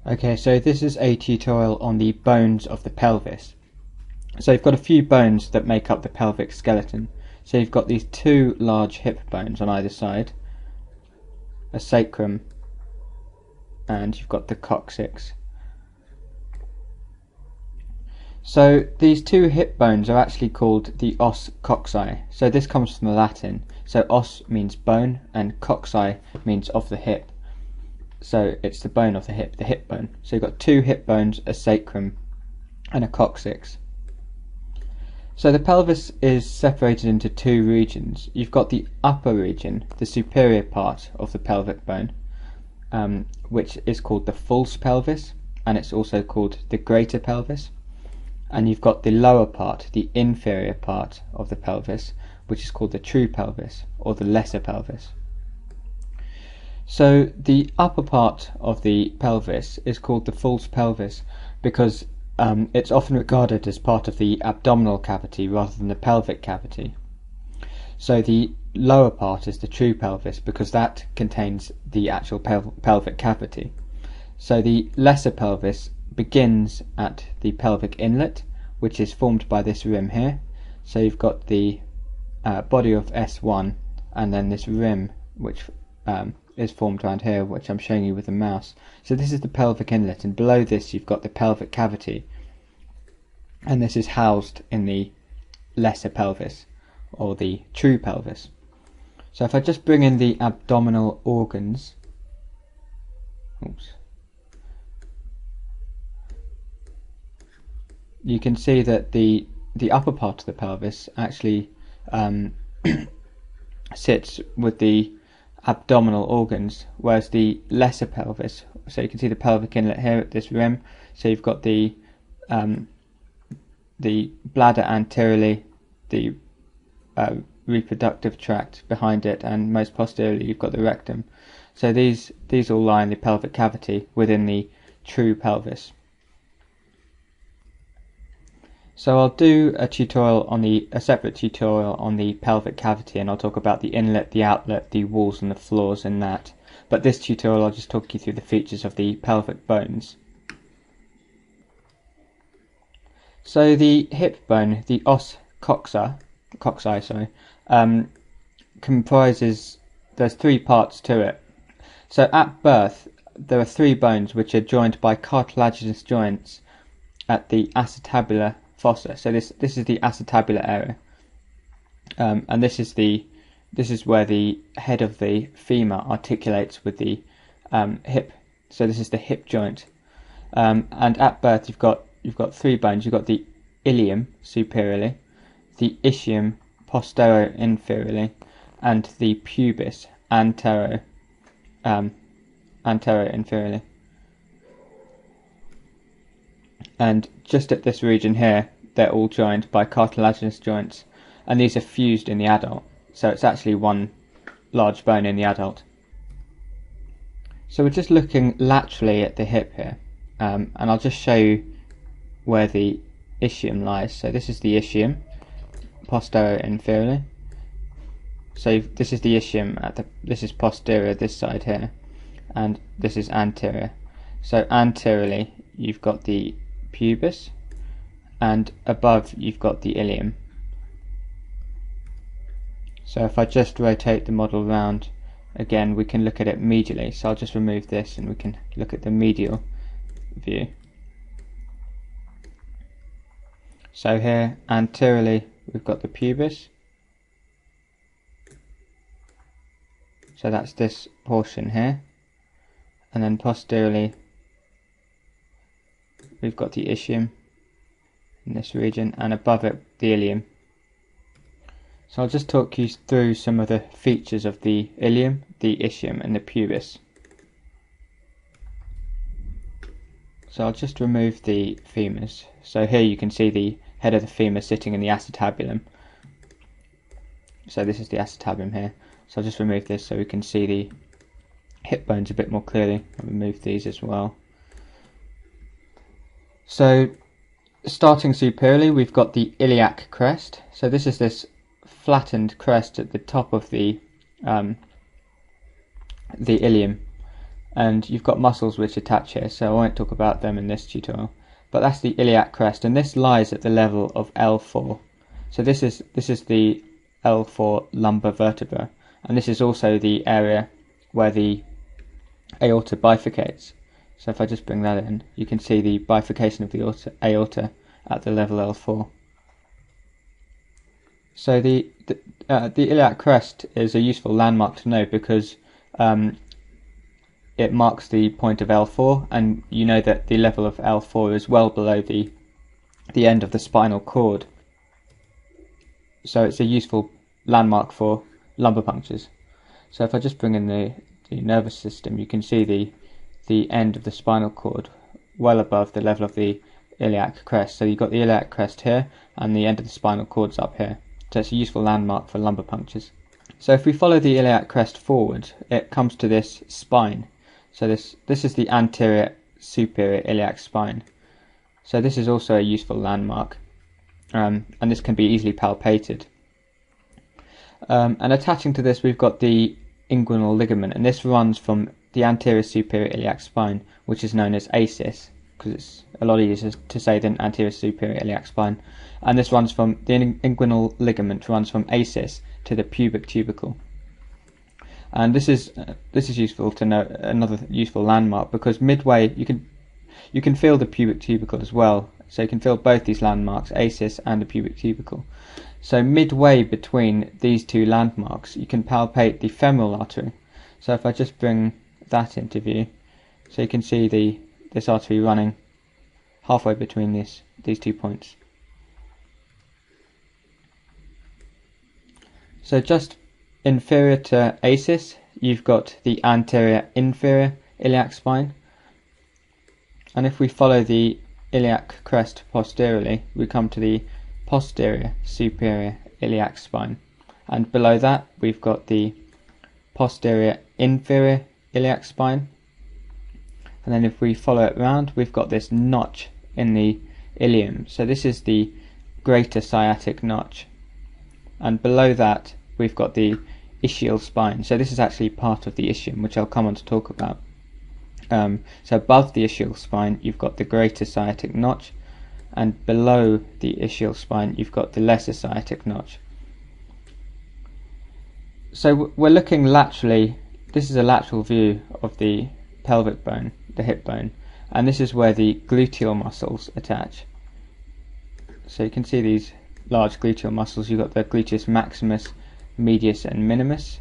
Okay, so this is a tutorial on the bones of the pelvis. So you've got a few bones that make up the pelvic skeleton. So you've got these two large hip bones on either side, a sacrum, and you've got the coccyx. So these two hip bones are actually called the os cocci. So this comes from the Latin. So os means bone and cocci means of the hip. So it's the bone of the hip bone. So you've got two hip bones, a sacrum and a coccyx. So the pelvis is separated into two regions. You've got the upper region, the superior part of the pelvic bone, which is called the false pelvis, and it's also called the greater pelvis. And you've got the lower part, the inferior part of the pelvis, which is called the true pelvis or the lesser pelvis. So the upper part of the pelvis is called the false pelvis because it's often regarded as part of the abdominal cavity rather than the pelvic cavity. So the lower part is the true pelvis because that contains the actual pelvic cavity. So the lesser pelvis begins at the pelvic inlet, which is formed by this rim here. So you've got the body of S1 and then this rim which is formed around here, which I'm showing you with the mouse. So this is the pelvic inlet, and below this you've got the pelvic cavity, and this is housed in the lesser pelvis or the true pelvis. So if I just bring in the abdominal organs, you can see that the upper part of the pelvis actually sits with the abdominal organs, whereas the lesser pelvis, so you can see the pelvic inlet here at this rim, so you've got the bladder anteriorly, the reproductive tract behind it, and most posteriorly you've got the rectum. So these all lie in the pelvic cavity within the true pelvis. So I'll do a separate tutorial on the pelvic cavity, and I'll talk about the inlet, the outlet, the walls and the floors in that. But this tutorial I'll just talk you through the features of the pelvic bones. So the hip bone, the os cocci, comprises, there's three parts to it. So at birth there are three bones which are joined by cartilaginous joints at the acetabular fossa. So this is the acetabular area, and this is where the head of the femur articulates with the hip. So this is the hip joint, and at birth you've got three bones. You've got the ilium superiorly, the ischium posterior inferiorly, and the pubis antero inferiorly. And just at this region here, they're all joined by cartilaginous joints, and these are fused in the adult, so it's actually one large bone in the adult. So we're just looking laterally at the hip here, and I'll just show you where the ischium lies. So this is the ischium posterior inferiorly. So this is the ischium this is posterior this side here, and this is anterior. So anteriorly you've got the pubis, and above you've got the ilium. So if I just rotate the model round again, we can look at it medially. So I'll just remove this and we can look at the medial view. So here anteriorly we've got the pubis, so that's this portion here, and then posteriorly we've got the ischium in this region, and above it the ilium. So I'll just talk you through some of the features of the ilium, the ischium and the pubis. So I'll just remove the femurs. So here you can see the head of the femur sitting in the acetabulum. So this is the acetabulum here. So I'll just remove this so we can see the hip bones a bit more clearly. I'll remove these as well. So starting superiorly, we've got the iliac crest. So this is this flattened crest at the top of the ilium, and you've got muscles which attach here, so I won't talk about them in this tutorial. But that's the iliac crest, and this lies at the level of L4. So this is the L4 lumbar vertebra, and this is also the area where the aorta bifurcates. So if I just bring that in, you can see the bifurcation of the aorta at the level L4. So the iliac crest is a useful landmark to know because it marks the point of L4, and you know that the level of L4 is well below the end of the spinal cord. So it's a useful landmark for lumbar punctures. So if I just bring in the nervous system, you can see the end of the spinal cord well above the level of the iliac crest. So you've got the iliac crest here, and the end of the spinal cord's up here. So it's a useful landmark for lumbar punctures. So if we follow the iliac crest forward, it comes to this spine. So this is the anterior superior iliac spine. So this is also a useful landmark, and this can be easily palpated. And attaching to this, we've got the inguinal ligament, and this runs from the anterior superior iliac spine, which is known as ASIS, because it's a lot easier to say than anterior superior iliac spine. And this runs from the inguinal ligament runs from ASIS to the pubic tubercle. And this is useful to know, another useful landmark, because midway you can feel the pubic tubercle as well. So you can feel both these landmarks, ASIS and the pubic tubercle. So midway between these two landmarks, you can palpate the femoral artery. So if I just bring that into view, so you can see this artery running halfway between these 2 points. So just inferior to ASIS, you've got the anterior inferior iliac spine, and if we follow the iliac crest posteriorly, we come to the posterior superior iliac spine, and below that we've got the posterior inferior iliac spine, and then if we follow it round, we've got this notch in the ilium. So this is the greater sciatic notch, and below that we've got the ischial spine. So this is actually part of the ischium, which I'll come on to talk about. So above the ischial spine, you've got the greater sciatic notch, and below the ischial spine, you've got the lesser sciatic notch. So we're looking laterally. This is a lateral view of the pelvic bone, the hip bone, and this is where the gluteal muscles attach. So you can see these large gluteal muscles. You've got the gluteus maximus, medius and minimus.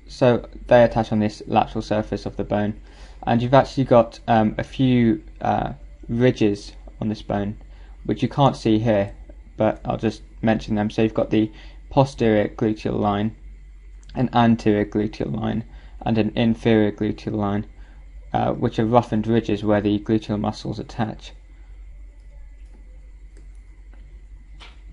So they attach on this lateral surface of the bone, and you've actually got a few ridges on this bone which you can't see here, but I'll just mention them. So you've got the posterior gluteal line, an anterior gluteal line and an inferior gluteal line, which are roughened ridges where the gluteal muscles attach.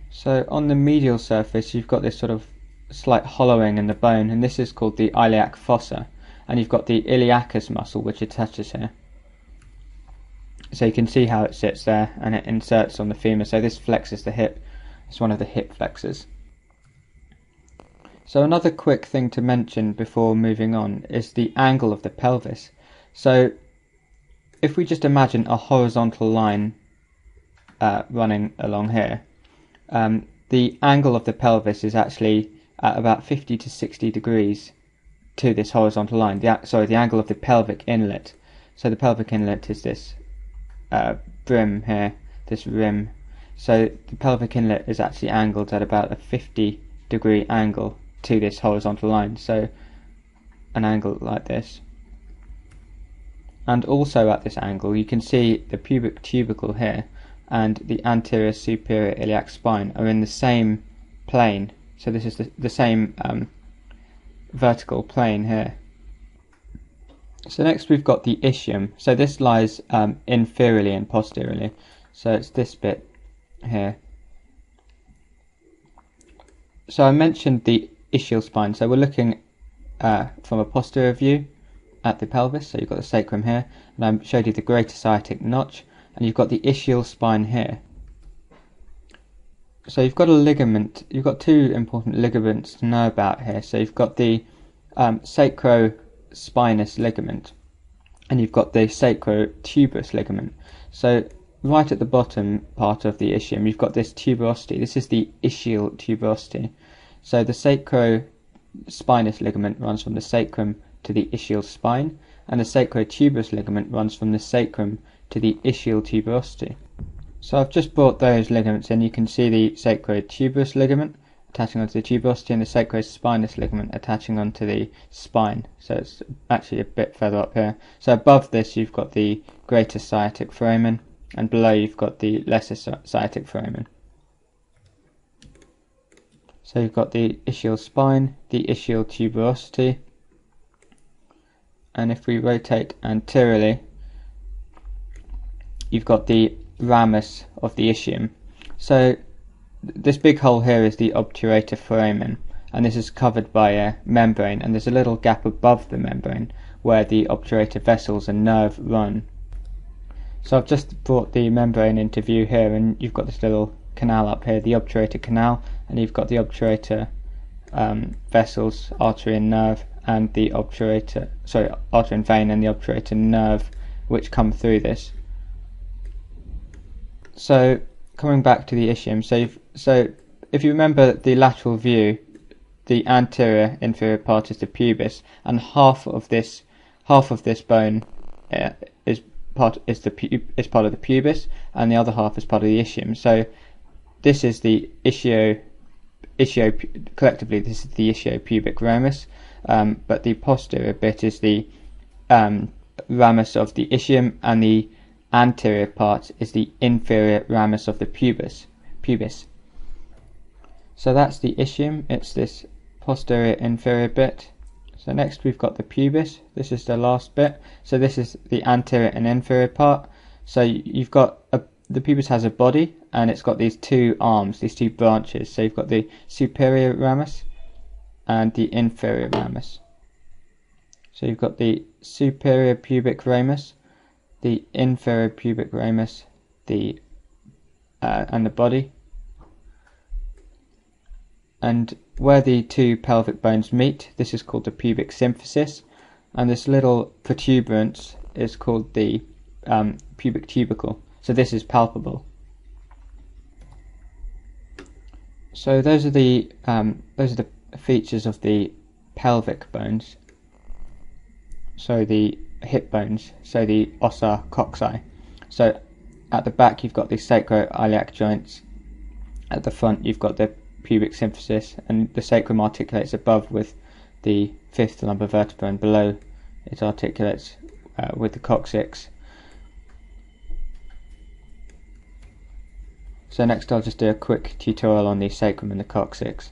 So on the medial surface, you've got this sort of slight hollowing in the bone, and this is called the iliac fossa, and you've got the iliacus muscle which attaches here. So you can see how it sits there, and it inserts on the femur. So this flexes the hip. It's one of the hip flexors. So another quick thing to mention before moving on is the angle of the pelvis. So if we just imagine a horizontal line running along here, the angle of the pelvis is actually at about 50 to 60 degrees to this horizontal line. The angle of the pelvic inlet. So the pelvic inlet is this brim here, this rim. So the pelvic inlet is actually angled at about a 50-degree angle to this horizontal line. So an angle like this. And also at this angle, you can see the pubic tubercle here and the anterior superior iliac spine are in the same plane. So this is the same vertical plane here. So next we've got the ischium. So this lies inferiorly and posteriorly. So it's this bit here. So I mentioned the ischial spine. So we're looking from a posterior view at the pelvis. So you've got the sacrum here, and I showed you the greater sciatic notch, and you've got the ischial spine here. So you've got a ligament. You've got two important ligaments to know about here. So you've got the sacrospinous ligament, and you've got the sacrotuberous ligament. So right at the bottom part of the ischium, you've got this tuberosity. This is the ischial tuberosity. So the sacrospinous ligament runs from the sacrum to the ischial spine, and the sacrotuberous ligament runs from the sacrum to the ischial tuberosity. So I've just brought those ligaments in. You can see the sacrotuberous ligament attaching onto the tuberosity and the sacrospinous ligament attaching onto the spine. So it's actually a bit further up here. So above this you've got the greater sciatic foramen, and below you've got the lesser sciatic foramen. So you've got the ischial spine, the ischial tuberosity, and if we rotate anteriorly, you've got the ramus of the ischium. So this big hole here is the obturator foramen, and this is covered by a membrane, and there's a little gap above the membrane where the obturator vessels and nerve run. So I've just brought the membrane into view here, and you've got this little canal up here, the obturator canal, and you've got the obturator vessels, artery and nerve, and the artery and vein and the obturator nerve which come through this. So coming back to the ischium, so if you remember the lateral view, the anterior inferior part is the pubis, and half of this bone is part of the pubis, and the other half is part of the ischium. So this is the collectively this is the ischiopubic ramus, but the posterior bit is the ramus of the ischium, and the anterior part is the inferior ramus of the pubis. So that's the ischium, it's this posterior inferior bit. So next we've got the pubis. This is the last bit. So this is the anterior and inferior part. So you've got the pubis has a body, and it's got these two arms, these two branches. So you've got the superior ramus and the inferior ramus. So you've got the superior pubic ramus, the inferior pubic ramus, and the body. And where the two pelvic bones meet, this is called the pubic symphysis, and this little protuberance is called the pubic tubercle. So this is palpable. So those are the features of the pelvic bones. So the hip bones, so the ossa coxae. So at the back you've got the sacroiliac joints. At the front you've got the pubic symphysis, and the sacrum articulates above with the fifth lumbar vertebra, and below it articulates with the coccyx. So next I'll just do a quick tutorial on the sacrum and the coccyx.